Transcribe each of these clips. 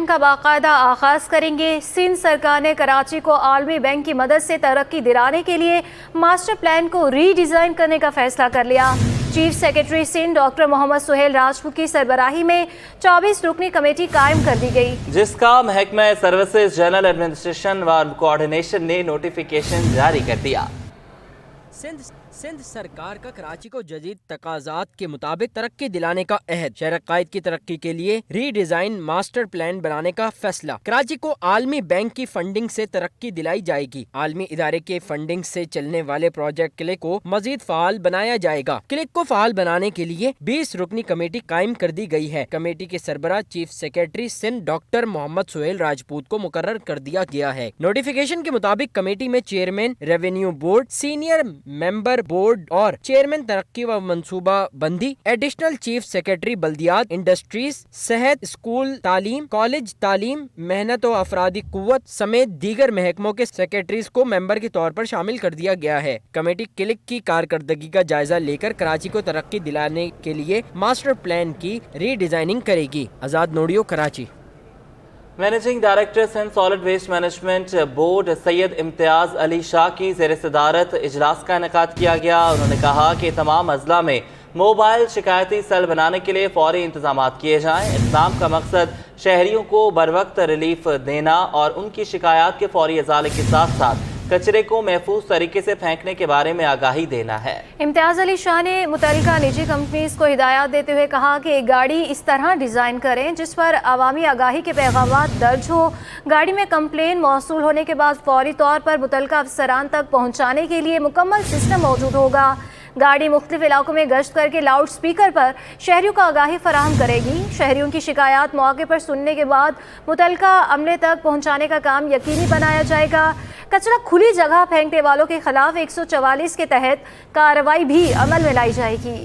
Plan का बाकायदा आगाज करेंगे। सिंध सरकार ने कराची को आलमी बैंक की मदद से तरक्की दिलाने के लिए मास्टर प्लान को रीडिज़ाइन करने का फैसला कर लिया। Chief secretary Sindh doctor Mohammad Suhail Rajput की सरबराही में 24 रुकनी कमेटी कायम कर दी गई, जिसका महकमा सर्विसेज जनरल एडमिनिस्ट्रेशन व कोऑर्डिनेशन ने नोटिफिकेशन जारी कर दिया। सिंध सरकार का कराची को जदीद तकाज़ात के मुताबिक तरक्की दिलाने का अहद। शहर कायद की तरक्की के लिए रीडिज़ाइन मास्टर प्लान बनाने का फैसला। कराची को आलमी बैंक की फंडिंग से तरक्की दिलाई जाएगी। आलमी इदारे के फंडिंग से चलने वाले प्रोजेक्ट क्लिक को मजीद फ़ाल बनाया जाएगा। क्लिक को फ़ाल बनाने के लिए 20 रुकनी कमेटी कायम कर दी गई है। कमेटी के सरबराह chief secretary Sindh doctor Mohammad Suhail Rajput को मुकर्रर कर दिया गया है। नोटिफिकेशन के मुताबिक कमेटी में chairman revenue board, senior member board और चेयरमैन तरक्की व मंसूबा बंदी, एडिशनल चीफ सेक्रेटरी बल्दियात, इंडस्ट्रीज, सेहत, स्कूल तालीम, कॉलेज तालीम, मेहनत व अफरादी कुव्वत समेत दीगर महकमों के सेक्रेटरीज को मेंबर के तौर पर शामिल कर दिया गया है। कमेटी क्लिक की कारकर्दगी का जायजा लेकर कराची को तरक्की दिलाने के लिए मास्टर प्लान की रीडिजाइनिंग करेगी। आजाद नोडियो, Karachi. Managing director Sindh solid waste management board Syed Imtiaz Ali Shah की ज़ेर सदारत इजलास का इनेकाद किया गया। उन्होंने कहा कि तमाम अजला में मोबाइल शिकायती सेल बनाने के लिए फौरी इंतजाम किए जाएँ। इक़दाम का मकसद शहरियों को बरवक्त रिलीफ देना और उनकी शिकायत के फौरी इजाले के साथ साथ कचरे को महफूज तरीके से फेंकने के बारे में आगाही देना है। इम्तियाज अली शाह ने मुतल्लिका निजी कंपनीज को हिदायत देते हुए कहा कि एक गाड़ी इस तरह डिज़ाइन करें जिस पर अवामी आगाही के पैगाम दर्ज हो। गाड़ी में कंप्लेन मौसूल होने के बाद फौरी तौर पर मुतल्लिका अफसरान तक पहुँचाने के लिए मुकम्मल सिस्टम मौजूद होगा। गाड़ी मुख्तलिफ इलाकों में गश्त करके लाउड स्पीकर पर शहरियों को आगाही फराहम करेगी। शहरियों की शिकायत मौके पर सुनने के बाद मुतल्लिका अमले तक पहुँचाने का काम यकीनी बनाया जाएगा। कचरा खुली जगह फेंकने वालों के खिलाफ 144 के तहत कार्रवाई भी अमल में लाई जाएगी।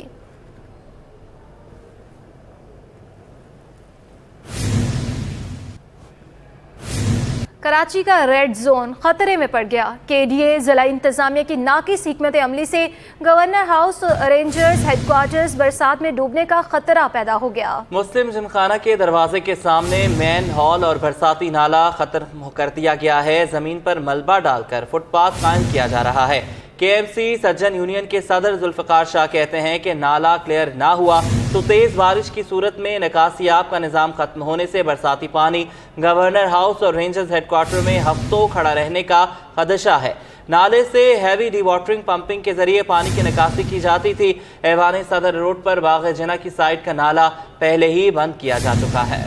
कराची का रेड जोन खतरे में पड़ गया। KDA जिला इंतजामिया की नाकिस हिकमत अमली से गवर्नर हाउस रेंजर्स हेडक्वार्टर्स बरसात में डूबने का खतरा पैदा हो गया। मुस्लिम जिमखाना के दरवाजे के सामने मेन हॉल और बरसाती नाला खत्म कर दिया गया है। जमीन पर मलबा डालकर फुटपाथ कायम किया जा रहा है। KMC सज्जन यूनियन के सदर जुल्फकार शाह कहते हैं कि नाला क्लियर ना हुआ तो तेज बारिश की सूरत में निकासियाब का निज़ाम खत्म होने से बरसाती पानी गवर्नर हाउस और रेंजर्स हेडक्वार्टर में हफ्तों खड़ा रहने का खदशा है। नाले से हैवी डीवाटरिंग पंपिंग के जरिए पानी की निकासी की जाती थी। ऐवान सदर रोड पर बाग जना की साइड का नाला पहले ही बंद किया जा चुका है।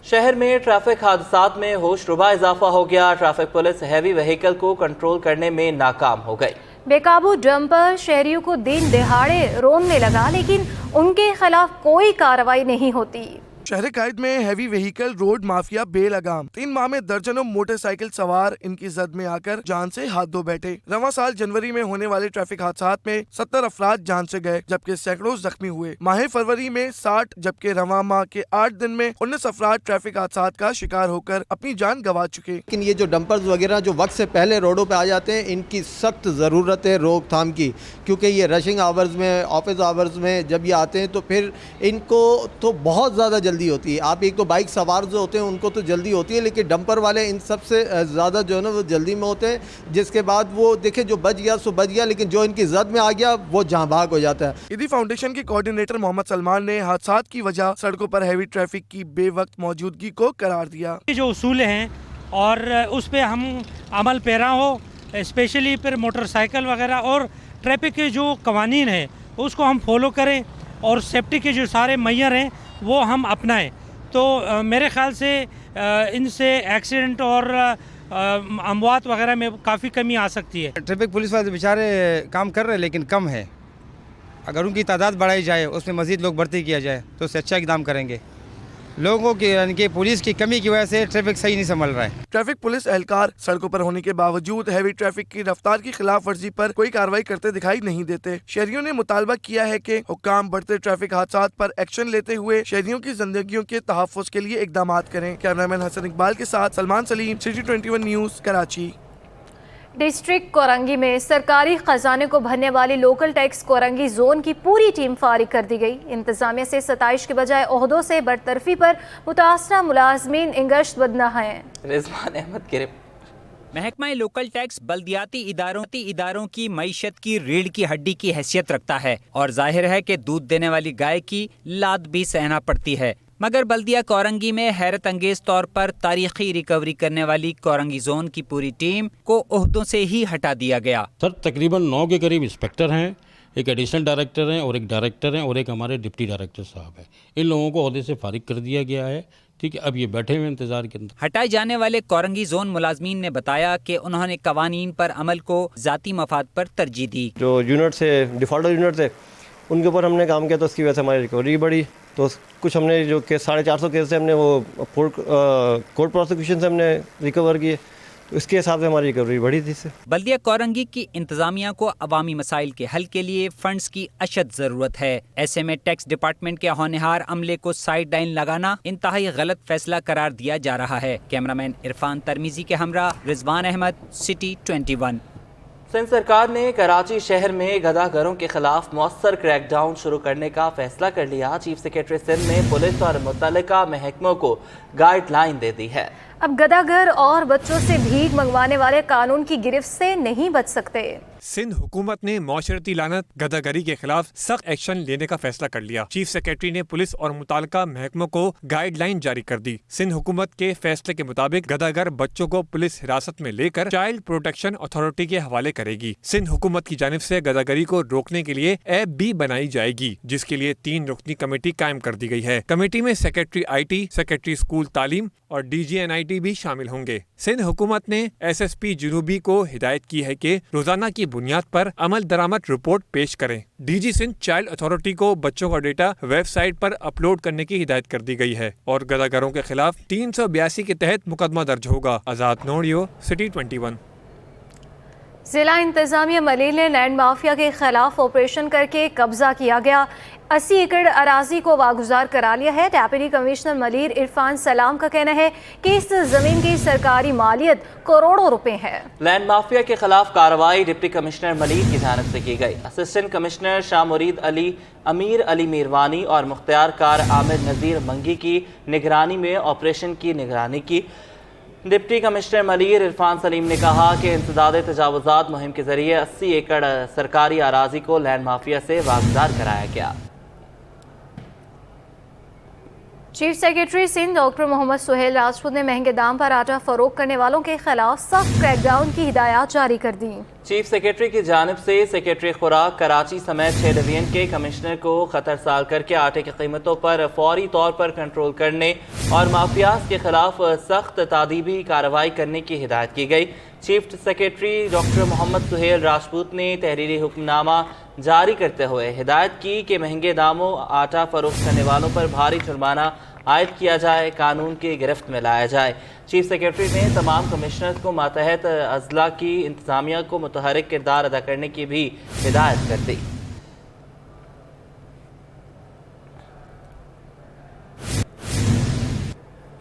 शहर में ट्रैफिक हादसात में होशरुबा इजाफा हो गया। ट्रैफिक पुलिस हैवी व्हीकल को कंट्रोल करने में नाकाम हो गई। बेकाबू डंपर शहरियों को दिन दहाड़े रोकने लगा, लेकिन उनके खिलाफ कोई कार्रवाई नहीं होती। शहर कायद में हैवी व्हीकल रोड माफिया बेलगाम। 3 माह में दर्जनों मोटरसाइकिल सवार इनकी जद में आकर जान से हाथ धो बैठे। रवां साल जनवरी में होने वाले ट्रैफिक हादसात में 70 अफराद जान से गए, जबकि सैकड़ों जख्मी हुए। माह फरवरी में 60, जबकि रवां माह के 8 दिन में 19 अफराद ट्रैफिक हादसात का शिकार होकर अपनी जान गंवा चुके। लेकिन ये जो डंपर्स वगैरह जो वक्त से पहले रोडों पे आ जाते हैं, इनकी सख्त ज़रूरत है रोकथाम की, क्योंकि ये रशिंग आवर्स में, ऑफिस आवर्स में जब ये आते हैं तो फिर इनको तो बहुत ज़्यादा जल्दी होती है। आप एक तो बाइक सवार जो होते हैं उनको तो जल्दी होती है, लेकिन डंपर वाले इन सबसे ज़्यादा जो है ना वो जल्दी में होते हैं, जिसके बाद वो देखे जो बच गया सो बच गया, लेकिन जो इनकी जद में आ गया वो जहाँ भाग हो जाता है। ईदी फाउंडेशन के कोऑर्डिनेटर मोहम्मद सलमान ने हादसात की वजह सड़कों पर हैवी ट्रैफक की बेवक्त मौजूदगी को करार दिया। जो उसूल हैं और उस पर हम अमल पैरा हो, स्पेशली फिर मोटरसाइकिल वगैरह और ट्रैफिक के जो कवानीन हैं उसको हम फॉलो करें और सेफ्टी के जो सारे मैयर हैं वो हम अपनाएं, तो मेरे ख्याल से इनसे एक्सीडेंट और अमवात वगैरह में काफ़ी कमी आ सकती है। ट्रैफिक पुलिस वाले बेचारे काम कर रहे हैं लेकिन कम है। अगर उनकी तादाद बढ़ाई जाए, उसमें मज़ीद लोग भर्ती किया जाए तो उससे अच्छा इक़दाम करेंगे। लोगों की यानी कि पुलिस की कमी की वजह से ट्रैफिक सही नहीं संभल रहा है। ट्रैफिक पुलिस एहलकार सड़कों पर होने के बावजूद हैवी ट्रैफिक की रफ्तार की खिलाफ वर्जी पर कोई कार्रवाई करते दिखाई नहीं देते। शहरियों ने मुतालबा किया है कि हुक्काम बढ़ते ट्रैफिक हादसात पर एक्शन लेते हुए शहरियों की जिंदगियों के तहफ़्फ़ुज़ के लिए इक़दामात करें। कैमरामैन हसन इकबाल के साथ Salman Salim, City 21 news, Karachi. District Korangi में सरकारी खजाने को भरने वाली लोकल टैक्स कोरंगी जोन की पूरी टीम फारिग कर दी गई। इंतजामिया से 27 के बजाय ओहदों से बरतरफी पर मुतासरा मुलाजमीन इंगश्त बदना हैं। रिजवान अहमद की रिपोर्ट। महकमा लोकल टैक्स बल्दियाती इदारों की मईशत की रीढ़ की हड्डी की हैसियत रखता है और जाहिर है कि दूध देने वाली गाय की लात भी सहना पड़ती है, मगर बल्दिया कोरंगी में हैरत अंगेज तौर पर तारीखी रिकवरी करने वाली कोरंगी जोन की पूरी टीम को ओहदों से ही हटा दिया गया। सर तकरीबन 9 के करीब इंस्पेक्टर हैं, एक एडिशनल डायरेक्टर हैं और एक डायरेक्टर हैं और एक हमारे डिप्टी डायरेक्टर साहब हैं। इन लोगों को ओहदे से फारिग कर दिया गया है। ठीक है, अब ये बैठे हुए इंतजार के अंदर। हटाए जाने वाले कोरंगी जोन मुलाजमीन ने बताया कि उन्होंने कवानीन पर अमल को जाती मफाद पर तरजीह दी। जो यूनिट से डिफॉल्टर यूनिट थे उनके ऊपर हमने काम किया तो उसकी वजह से हमारी रिकवरी बढ़ी। तो कुछ हमने जो केस 450 केस से हमने वो कोर्ट प्रोसिक्यूशन से हमने रिकवर किए, तो इसके हिसाब से हमारी रिकवरी बढ़ी थी इससे। बल्दिया कोरंगी की इंतजामिया को अवामी मसाइल के हल के लिए फंड्स की अशद ज़रूरत है। ऐसे में टैक्स डिपार्टमेंट के होनहार अमले को साइड लाइन लगाना इंतहाई गलत फैसला करार दिया जा रहा है। कैमरामैन इरफान तरमीजी के हमरा रिजवान अहमद, सिटी 21। सिंध सरकार ने कराची शहर में गदागरों के खिलाफ मौसर क्रैकडाउन शुरू करने का फैसला कर लिया। चीफ सेक्रेटरी सिंध ने पुलिस और मुतल्लिका महकमों को गाइडलाइन दे दी है। अब गदागर और बच्चों से भीख मंगवाने वाले कानून की गिरफ्त से नहीं बच सकते। सिंध हुकूमत ने मौशरती लानत गदागरी के खिलाफ सख्त एक्शन लेने का फैसला कर लिया। चीफ सेक्रेटरी ने पुलिस और मुताल्लिका महकमों को गाइडलाइन जारी कर दी। सिंध हुकूमत के फैसले के मुताबिक गदागर बच्चों को पुलिस हिरासत में लेकर चाइल्ड प्रोटेक्शन अथॉरिटी के हवाले करेगी। सिंध हुकूमत की जानिब से गदागरी को रोकने के लिए ऐप भी बनाई जाएगी, जिसके लिए 3 रुकनी कमेटी कायम कर दी गई है। कमेटी में सेक्रेटरी IT, सेक्रेटरी स्कूल तालीम और DGNIT भी शामिल होंगे। सिंध हुकूमत ने SSP जुनूबी को हिदायत की है कि रोजाना की बुनियाद पर अमल दरामद रिपोर्ट पेश करें। DG सिंध चाइल्ड अथॉरिटी को बच्चों का डेटा वेबसाइट पर अपलोड करने की हिदायत कर दी गई है और गदागरों के खिलाफ 382 के तहत मुकदमा दर्ज होगा। आजाद नोडियो, सिटी 21। जिला इंतजामिया मलीर ने लैंड माफिया के खिलाफ ऑपरेशन करके कब्जा किया गया 80 एकड़ अराजी को वागुजार करा लिया है। डेप्यूटी कमिश्नर मलीर इरफान सलाम का कहना है कि इस जमीन की सरकारी मालियत करोड़ों रुपए है। लैंड माफिया के खिलाफ कार्रवाई डिप्टी कमिश्नर मलीर की जानिब से की गई। असिस्टेंट कमिश्नर शाह मुरीद अली, अमीर अली मीरवानी और मुख्तियार कार आमिर नज़ीर मंगी की निगरानी में ऑपरेशन की निगरानी की। डिप्टी कमिश्नर मलीर इरफान सलीम ने कहा कि इंसदाद तजावुजात मुहिम के जरिए 80 एकड़ सरकारी अराजी को लैंड माफिया से वागुजार कराया गया। Chief secretary Sindh doctor Mohammad Suhail Rajput ने महंगे दाम पर आटा फरोख्त करने वालों के खिलाफ सख्त क्रैकडाउन की हिदायत जारी कर दी। चीफ सेक्रेटरी की जानिब से सेक्रेटरी खुराक कराची समेत 6 डिवीजन के कमिश्नर को खतरसाल करके आटे की कीमतों पर फौरी तौर पर कंट्रोल करने और माफियाज के खिलाफ सख्त तादीबी कार्रवाई करने की हिदायत की गई। Chief secretary doctor Mohammad Suhail Rajput ने तहरीरी हुक्मनामा जारी करते हुए हिदायत की कि महंगे दामों आटा फरोख्त करने वालों पर भारी जुर्माना आयद किया जाए, कानून की गिरफ्त में लाया जाए। चीफ सेक्रेटरी ने तमाम कमिश्नर्स को मातहत अजला की इंतजामिया को मुतहरिक किरदार अदा करने की भी हिदायत कर दी।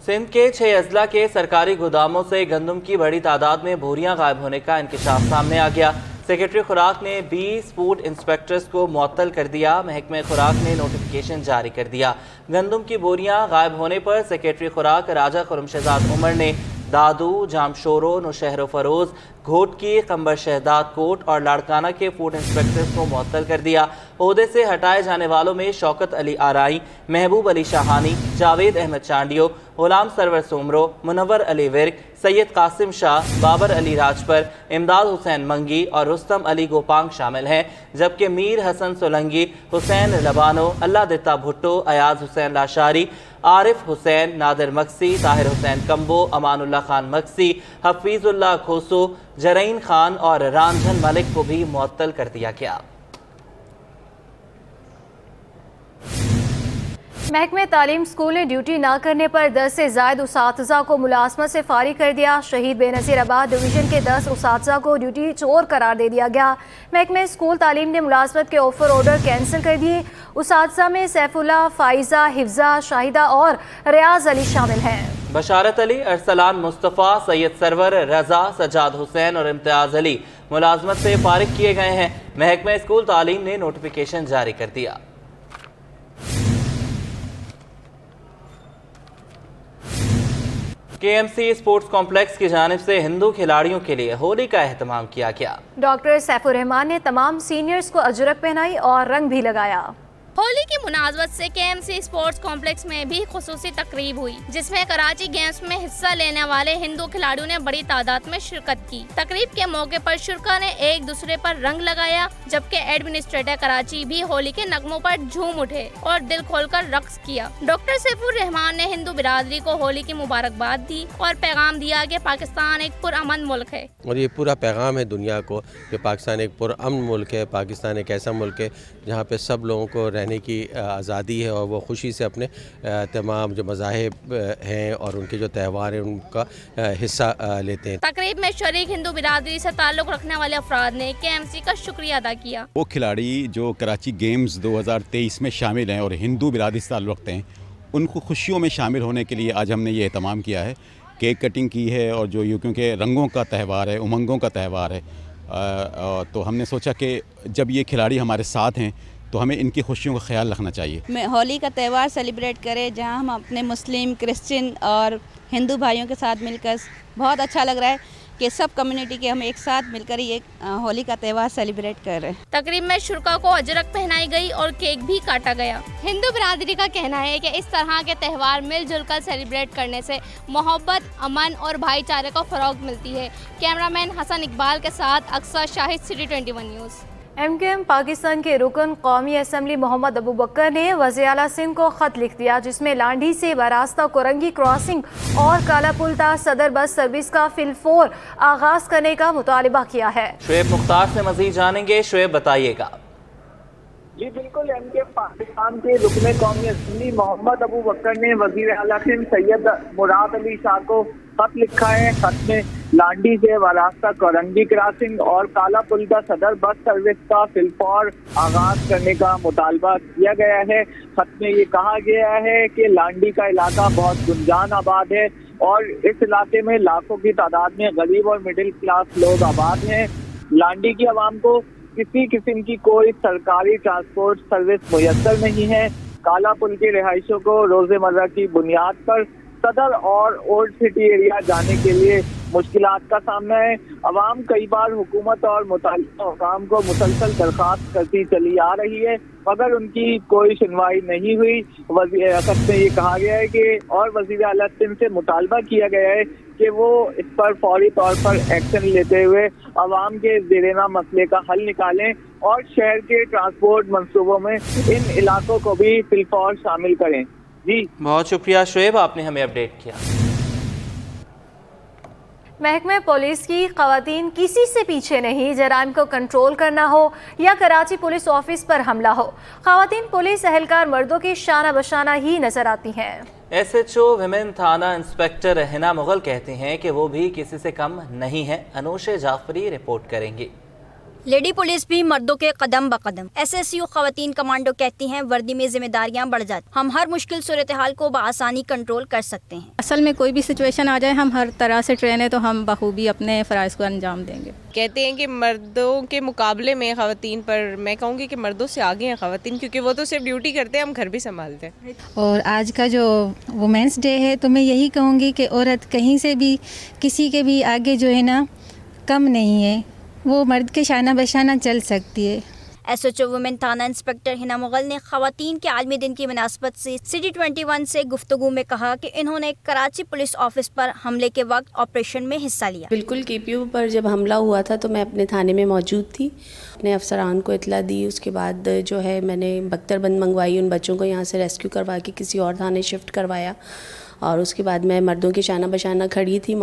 सिंध के 6 अजला के सरकारी गोदामों से गंदम की बड़ी तादाद में बोरियां गायब होने का इंकशाफ सामने आ गया। सेक्रेटरी खुराक ने 20 फूड इंस्पेक्टर्स को मुअत्तल कर दिया। महकमे खुराक ने नोटिफिकेशन जारी कर दिया। गंदम की बोरियां गायब होने पर सेक्रेटरी खुराक राजा खुरमशहजाद उमर ने दादू, जामशोरो, नौशहरो फरोज, घोटकी, कंबर शहदाद कोट और लाड़काना के फूड इंस्पेक्टर्स को मुअत्तल कर दिया। ओहदे से हटाए जाने वालों में शौकत अली आराई, महबूब अली शाहानी, जावेद अहमद चांडियो, गुलाम सरवर सोमरो, मुनव्वर अली विर्क, सैयद कासिम शाह, बाबर अली राजपर, इमदाद हुसैन मंगी और रुस्तम अली गोपांग शामिल हैं, जबकि मीर हसन सोलंगी, हुसैन लबानो, अल्लाह दिता भुट्टो, अयाज हुसैन लाशारी, आरिफ हुसैन, नादिर मक्सी, ताहिर हुसैन कम्बो, अमानुल्लाह खान मक्सी, हफीजुल्लाह खोसो, जरईन खान और रामझन मलिक को भी मुअत्तल कर दिया गया। महकमे तालीम स्कूल ने ड्यूटी न करने पर 10 से ज़ायद उसातिज़ा को मुलाजमत से फारिग कर दिया। शहीद बेनज़ीराबाद डिवीज़न के 10 उसातिज़ा को ड्यूटी चोर करार दे दिया गया। महकमे स्कूल तालीम ने मुलाजमत के ऑफर ऑर्डर कैंसिल कर दिए। उसातिज़ा में सैफुल्लाह, फाइज़ा, हिफ्ज़ा, शाहिदा और रियाज अली शामिल हैं। बशारत अली, अरसलान मुस्तफ़ा, सैयद सरवर, रज़ा, सजाद हुसैन और इम्तियाज़ अली मुलाजमत से फारिग किए गए हैं। महकमा स्कूल तालीम ने नोटिफिकेशन जारी कर दिया। KMC स्पोर्ट्स कॉम्प्लेक्स की जानिब से हिंदू खिलाड़ियों के लिए होली का एहतमाम किया गया। डॉक्टर सैफुर रहमान ने तमाम सीनियर्स को अजरक पहनाई और रंग भी लगाया। होली की मुनासबत से KMC स्पोर्ट्स कॉम्प्लेक्स में भी खुसूसी तकरीब हुई, जिसमें कराची गेम्स में हिस्सा लेने वाले हिंदू खिलाड़ियों ने बड़ी तादाद में शिरकत की। तकरीब के मौके पर शुरा ने एक दूसरे पर रंग लगाया, जबकि एडमिनिस्ट्रेटर कराची भी होली के नगमों पर झूम उठे और दिल खोलकर रक्स किया। डॉक्टर सैफुर रहमान ने हिंदू बिरादरी को होली की मुबारकबाद दी और पैगाम दिया कि पाकिस्तान एक पुरअमन मुल्क है। और ये पूरा पैगाम है दुनिया को कि पाकिस्तान एक पुरअमन मुल्क है, पाकिस्तान एक ऐसा मुल्क है जहाँ पे सब लोगों को रहने की आज़ादी है और वो खुशी से अपने तमाम जो मज़ाहिब हैं और उनके जो त्यौहार हैं उनका हिस्सा लेते हैं। तकरीब में शरीक हिंदू बिरादरी से ताल्लुक़ रखने वाले अफराद ने KMC का शुक्रिया अदा किया। वो खिलाड़ी जो कराची गेम्स 2023 में शामिल हैं और हिंदू बिरादरी से ताल्लुक़ रखते हैं, उनको खुशियों में शामिल होने के लिए आज हमने ये एहतमाम किया है, केक कटिंग की है और जो ये क्योंकि रंगों का त्यौहार है, उमंगों का त्यौहार है, तो हमने सोचा कि जब ये खिलाड़ी हमारे साथ हैं तो हमें इनकी खुशियों का ख्याल रखना चाहिए। होली का त्यौहार सेलिब्रेट करें जहां हम अपने मुस्लिम, क्रिश्चियन और हिंदू भाइयों के साथ मिलकर, बहुत अच्छा लग रहा है कि सब कम्युनिटी के हम एक साथ मिलकर ये होली का त्यौहार सेलिब्रेट कर रहे हैं। तकरीब में शुरा को अजरक पहनाई गई और केक भी काटा गया। हिंदू बिरादरी का कहना है कि इस तरह के त्यौहार मिलजुल कर सेलिब्रेट करने से मोहब्बत, अमन और भाईचारे को फ़रोग़ मिलती है। कैमरामैन हसन इकबाल के साथ अक्सर Shahid, City 21 news. MKM Pakistan के रुकन कौमी असम्बली मोहम्मद अबू बकर ने वज़ीर आला सिंध को ख़त लिख दिया, जिसमें लांडी से बरास्ता कोरंगी क्रॉसिंग और काला पुल ता सदर बस सर्विस का फिलफोर आगाज़ करने का मुतालिबा किया है। शुएब मुख्तार से मज़ीद जानेंगे। शुएब, बताइएगा। जी बिल्कुल, MKM पाकिस्तान के रुकन कौमी असम्बली मोहम्मद अबू बकर ने वज़ीर आला सिंध सैयद मुराद अली शाह को खत लिखा है। खत में लांडी से वारास्ता कोरंगी क्रॉसिंग और काला पुल का सदर बस सर्विस का फिलफौर आगाज करने का मुतालबा किया गया है। खत में ये कहा गया है कि लांडी का इलाका बहुत गुंजान आबाद है और इस इलाके में लाखों की तादाद में गरीब और मिडिल क्लास लोग आबाद हैं। लांडी की आवाम को किसी किस्म की कोई सरकारी ट्रांसपोर्ट सर्विस मुयस्सर नहीं है। काला पुल के रिहायशों को रोज़मर्रा की बुनियाद पर सदर और ओल्ड सिटी एरिया जाने के लिए मुश्किलात का सामना है। अवाम कई बार हुकूमत और मुताल्लिक़ा हुकाम को मुसलसल दरख्वास्त करती चली आ रही है, मगर उनकी कोई सुनवाई नहीं हुई। खत में ये कहा गया है कि और वज़ीर आला सिंध से मुतालबा किया गया है कि वो इस पर फौरी तौर पर एक्शन लेते हुए अवाम के ज़ेरेना मसले का हल निकालें और शहर के ट्रांसपोर्ट मंसूबों में इन इलाकों को भी फिलफौर शामिल करें। जी बहुत शुक्रिया शुएब, आपने हमें अपडेट किया। महकमे पुलिस की खवातीन किसी से पीछे नहीं, जराइम को कंट्रोल करना हो या कराची पुलिस ऑफिस पर हमला हो, खवातीन पुलिस एहलकार मर्दों की शाना बशाना ही नजर आती हैं। SHO विमेन थाना इंस्पेक्टर हिना मुगल कहते हैं कि वो भी किसी से कम नहीं है। अनूश जाफरी रिपोर्ट करेंगी। लेडी पुलिस भी मर्दों के कदम ब कदम। SSU खवातीन कमांडो कहती हैं वर्दी में जिम्मेदारियां बढ़ जाती, हम हर मुश्किल सूरत हाल को बआसानी कंट्रोल कर सकते हैं। असल में कोई भी सिचुएशन आ जाए, हम हर तरह से ट्रेन है तो हम बखूबी अपने फ़राइज़ को अंजाम देंगे। कहते हैं कि मर्दों के मुकाबले में खवातीन पर मैं कहूँगी कि मर्दों से आगे हैं खवातीन, क्योंकि वो तो सिर्फ ड्यूटी करते हैं, हम घर भी संभालते हैं। और आज का जो वुमेंस डे है तो मैं यही कहूँगी कि औरत कहीं से भी किसी के भी आगे जो है ना कम नहीं है, वो मर्द के शाना बशाना चल सकती है। SHO वुमेन थाना इंस्पेक्टर हिना मुगल ने खवातीन के आलमी दिन की मुनासबत से City 21 से गुफ्तगू में कहा कि इन्होंने कराची पुलिस ऑफिस पर हमले के वक्त ऑपरेशन में हिस्सा लिया। बिल्कुल KPU पर जब हमला हुआ था तो मैं अपने थाने में मौजूद थी, अपने अफसरान को इतला दी। उसके बाद जो है मैंने बख्तरबंद मंगवाई, उन बच्चों को यहाँ से रेस्क्यू करवा के किसी और थाने शिफ्ट करवाया और उसके बाद मैं मर्दों की शाना बशाना खड़ी थी।